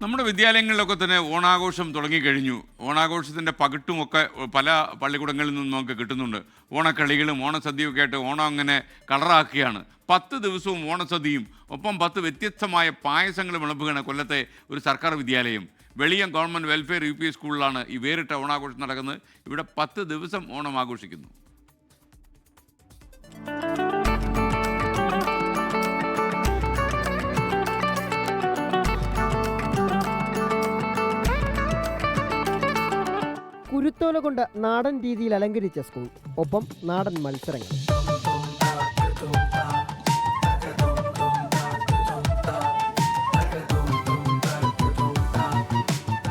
നമ്മുടെ വിദ്യാലയങ്ങളിലൊക്കെ തന്നെ ഓണാഘോഷം തുടങ്ങിക്കഴിഞ്ഞു. ഓണാഘോഷത്തിൻ്റെ പകിട്ടുമൊക്കെ പല പള്ളിക്കൂടങ്ങളിൽ നിന്നും നമുക്ക് കിട്ടുന്നുണ്ട്. ഓണക്കളികളും ഓണസദ്യയൊക്കെ ആയിട്ട് ഓണം അങ്ങനെ കളറാക്കുകയാണ്. 10 ദിവസവും ഓണസദ്യയും ഒപ്പം 10 വ്യത്യസ്തമായ പായസങ്ങളും വിളമ്പുകയാണ് കൊല്ലത്തെ ഒരു സർക്കാർ വിദ്യാലയം. വെളിയം ഗവൺമെൻറ് വെൽഫെയർ UP സ്കൂളിലാണ് ഈ വേറിട്ട ഓണാഘോഷം നടക്കുന്നത്. ഇവിടെ 10 ദിവസം ഓണം ആഘോഷിക്കുന്നു. കുരുത്തോല കൊണ്ട് നാടൻ രീതിയിൽ അലങ്കരിച്ച സ്കൂൾ, ഒപ്പം നാടൻ മത്സരങ്ങൾ.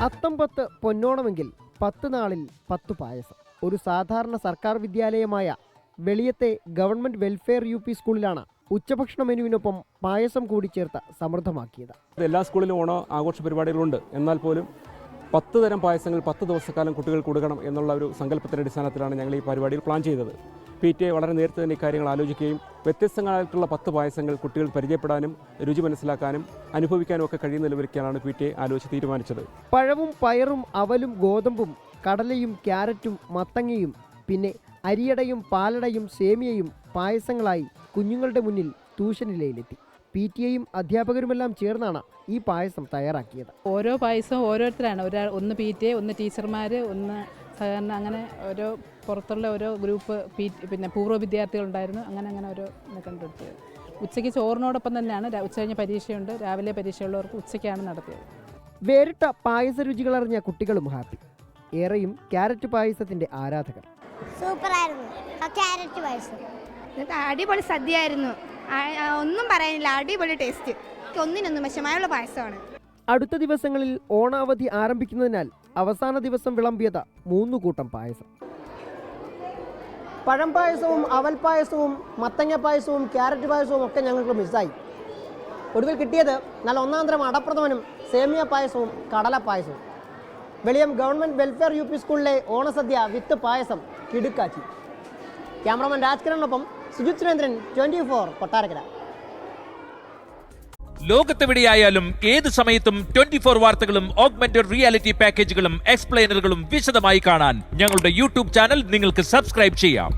അത്തം 10 പൊന്നോണമെങ്കിൽ 10 നാളിൽ 10 പായസം. ഒരു സാധാരണ സർക്കാർ വിദ്യാലയമായ വെളിയത്തെ ഗവൺമെന്റ് വെൽഫെയർ UP സ്കൂളിലാണ് ഉച്ചഭക്ഷണ മെനുവിനൊപ്പം പായസം കൂടി ചേർത്ത് സമൃദ്ധമാക്കിയത്. എല്ലാ സ്കൂളിലും ഓണ ആഘോഷ പരിപാടികളുണ്ട്. എന്നാൽ പോലും 10 തരം പായസങ്ങൾ 10 ദിവസക്കാലം കുട്ടികൾ കൊടുക്കണം എന്നുള്ള ഒരു സങ്കല്പത്തിൻ്റെ അടിസ്ഥാനത്തിലാണ് ഞങ്ങൾ ഈ പരിപാടിയിൽ പ്ലാൻ ചെയ്തത്. PTA വളരെ നേരത്തെ തന്നെ ഇക്കാര്യങ്ങൾ ആലോചിക്കുകയും വ്യത്യസ്തങ്ങളായിട്ടുള്ള 10 പായസങ്ങൾ കുട്ടികൾ പരിചയപ്പെടാനും രുചി മനസ്സിലാക്കാനും അനുഭവിക്കാനും ഒക്കെ കഴിയുന്ന നിലവിലേക്കാണ് PTA ആലോചിച്ച് തീരുമാനിച്ചത്. പഴവും പയറും അവലും ഗോതമ്പും കടലയും ക്യാരറ്റും മത്തങ്ങയും പിന്നെ അരിയടയും പാലടയും സേമിയയും പായസങ്ങളായി കുഞ്ഞുങ്ങളുടെ മുന്നിൽ ട്യൂഷനിലയിലെത്തി. PTA-യും അധ്യാപകരുമെല്ലാം ചേർന്നാണ് ഈ പായസം തയ്യാറാക്കിയത്. ഓരോ പായസവും ഓരോരുത്തരാണ്. ഒന്ന് PTA, ഒന്ന് ടീച്ചർമാർ, ഒന്ന് സഹകരണ, അങ്ങനെ ഓരോ പുറത്തുള്ള ഓരോ ഗ്രൂപ്പ് പിന്നെ പൂർവ്വ വിദ്യാർത്ഥികളുണ്ടായിരുന്നു. അങ്ങനെ ഓരോ കണ്ടെടുത്തത്. ഉച്ചയ്ക്ക് ചോറിനോടൊപ്പം തന്നെയാണ് ഉച്ചകഴിഞ്ഞ് പരീക്ഷയുണ്ട്. രാവിലെ പരീക്ഷയുള്ളവർക്ക് ഉച്ചയ്ക്കാണ് നടത്തിയത്. വേറിട്ട പായസ രുചികളറിഞ്ഞ കുട്ടികളും ഹാപ്പി. ഏറെയും ക്യാരറ്റ് പായസത്തിന്റെ ആരാധകർ. സൂപ്പറായിരുന്നു ക്യാരറ്റ് പായസം. അടിപൊളി സദ്യയായിരുന്നു. ഒന്നും പറയാനില്ല, അടിപൊളി ടേസ്റ്റ്. ഒന്നിനൊന്നും വിഷമമുള്ള പായസമാണ്. അടുത്ത ദിവസങ്ങളിൽ ഓണാവധി ആരംഭിക്കുന്നതിനാൽ അവസാന ദിവസം വിളമ്പിയത് 3 കൂട്ടം പായസം. പഴം പായസവും അവൽ പായസവും മത്തങ്ങ പായസവും ക്യാരറ്റ് പായസവും ഒക്കെ ഞങ്ങൾക്ക് മിസ്സായി. ഒടുവിൽ കിട്ടിയത് നല്ല ഒന്നാന്തരം അടപ്രഥമനും സേമിയ പായസവും കടല പായസവും. വെളിയം ഗവൺമെൻറ് വെൽഫെയർ UP സ്കൂളിലെ ഓണസദ്യ വിത്ത് പായസം കിടുക്കാച്ചി. ക്യാമറമാൻ രാജ്കിരണിനൊപ്പം സുജിത് സുരേന്ദ്രൻ, 24 കൊട്ടാരക്കര. ലോകത്തെവിടെയായാലും ഏത് സമയത്തും 24 വാർത്തകളും ഓഗ്മെന്റഡ് റിയാലിറ്റി പാക്കേജുകളും എക്സ്പ്ലെയിനറുകളും വിശദമായി കാണാൻ ഞങ്ങളുടെ YouTube ചാനൽ നിങ്ങൾക്ക് സബ്സ്ക്രൈബ് ചെയ്യാം.